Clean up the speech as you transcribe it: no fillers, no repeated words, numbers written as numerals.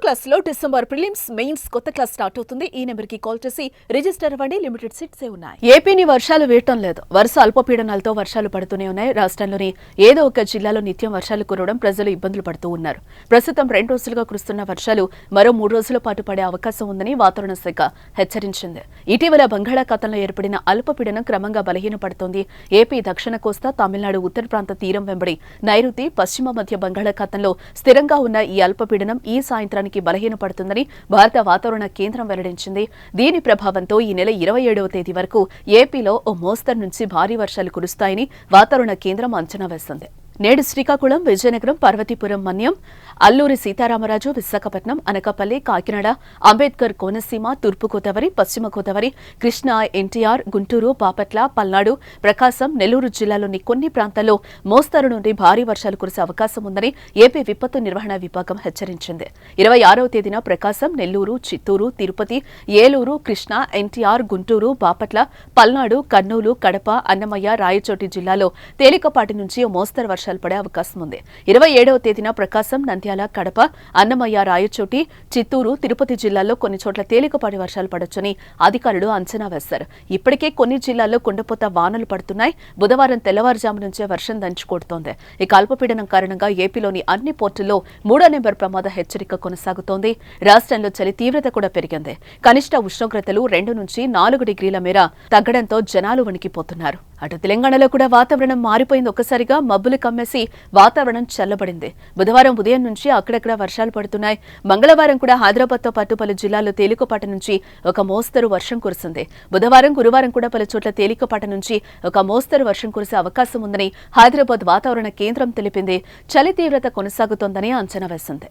Class లో December prelims mains కొత్త class start అవుతుంది. ఈ నెంబర్ కి కాల్ చేసి రిజిస్టర్ అవ్వండి. లిమిటెడ్ సీట్సే ఉన్నాయి. ఏపీని వర్షాలు వేయటం లేదు. వరుస అల్పపీడనాలతో వర్షాలు పడుతూనే ఉన్నాయి. రాష్ట్రంలోని ఏదో ఒక జిల్లాలో నిత్యం వర్షాలు కురవడం ప్రజలు ఇబ్బందులు పడుతూ ఉన్నారు. ప్రస్తుతం 2 రోజులుగా కురుస్తున్న వర్షాలు మరో 3 రోజుల పాటు పడే అవకాశం ఉందని వాతావరణ శాఖ హెచ్చరించింది. ఇటీవల బంగాళాఖాతంలో ఏర్పడిన అల్పపీడనం క్రమంగా బలహీనపడుతోంది. ఏపీ దక్షిణ కోస్తా, తమిళనాడు ఉత్తర ప్రాంత తీరం వెంబడి నైరుతి, పశ్చిమ మధ్య బంగాళాఖాతంలో స్థిరంగా ఉన్న ఈ అల్పపీడనం ఈ సాయంత్రానికి బలహీనపడుతుందని భారత వాతావరణ కేంద్రం వెల్లడించింది. దీని ప్రభావంతో ఈ నెల 27వ తేదీ వరకు ఏపీలో ఓ మోస్తరు నుంచి భారీ వర్షాలు కురుస్తాయని వాతావరణ కేంద్రం అంచనా వేసింది. నేడు శ్రీకాకుళం, విజయనగరం, పార్వతీపురం, మన్యం, అల్లూరి సీతారామరాజు, విశాఖపట్నం, అనకాపల్లి, కాకినాడ, అంబేద్కర్ కోనసీమ, తూర్పు గోదావరి, పశ్చిమ గోదావరి, కృష్ణా, ఎన్టీఆర్, గుంటూరు, బాపట్ల, పల్నాడు, ప్రకాశం, నెల్లూరు జిల్లాలోని కొన్ని ప్రాంతాల్లో మోస్తరు నుండి భారీ వర్షాలు కురిసే అవకాశం ఉందని ఏపీ విపత్తు నిర్వహణ విభాగం హెచ్చరించింది. 26వ తేదీన ప్రకాశం, నెల్లూరు, చిత్తూరు, తిరుపతి, ఏలూరు, కృష్ణా, ఎన్టీఆర్, గుంటూరు, బాపట్ల, పల్నాడు, కర్నూలు, కడప, అన్నమయ్య, రాయచోటి జిల్లాలో తేలికపాటి నుంచి ఓ మోస్తరు వర్షాలు పడే అవకాశం ఉంది. 27వ తేదీన ప్రకాశం, నంద్యాల, కడప, అన్నమయ్య, రాయచోటి, చిత్తూరు, తిరుపతి జిల్లాల్లో కొన్ని చోట్ల తేలికపాటి వర్షాలు పడొచ్చని అధికారులు అంచనా వేశారు. ఇప్పటికే కొన్ని జిల్లాల్లో కుండపోత వానలు పడుతున్నాయి. బుధవారం తెల్లవారుజాము నుంచే వర్షం దంచుకొడుతోంది. ఈ అల్పపీడనం కారణంగా ఏపీలోని అన్ని పోర్టుల్లో 3వ నెంబర్ ప్రమాద హెచ్చరిక కొనసాగుతోంది. రాష్ట్రంలో చలి తీవ్రత కూడా పెరిగింది. కనిష్ట ఉష్ణోగ్రతలు 2 నుంచి 4 డిగ్రీల మేర తగ్గడంతో జనాలు వణికిపోతున్నారు. అటు తెలంగాణలో కూడా వాతావరణం మారిపోయింది. ఒక్కసారిగా మబ్బులు కమ్మేసి వాతావరణం చల్లబడింది. బుధవారం ఉదయం నుంచి అక్కడక్కడ వర్షాలు పడుతున్నాయి. మంగళవారం కూడా హైదరాబాద్తో పాటు పలు జిల్లాల్లో తేలికపాటి నుంచి ఒక మోస్తరు వర్షం కురిసింది. బుధవారం, గురువారం కూడా పలు చోట్ల తేలికపాటి నుంచి ఒక మోస్తరు వర్షం కురిసే అవకాశం ఉందని హైదరాబాద్ వాతావరణ కేంద్రం తెలిపింది. చలి తీవ్రత కొనసాగుతోందని అంచనా వేసింది.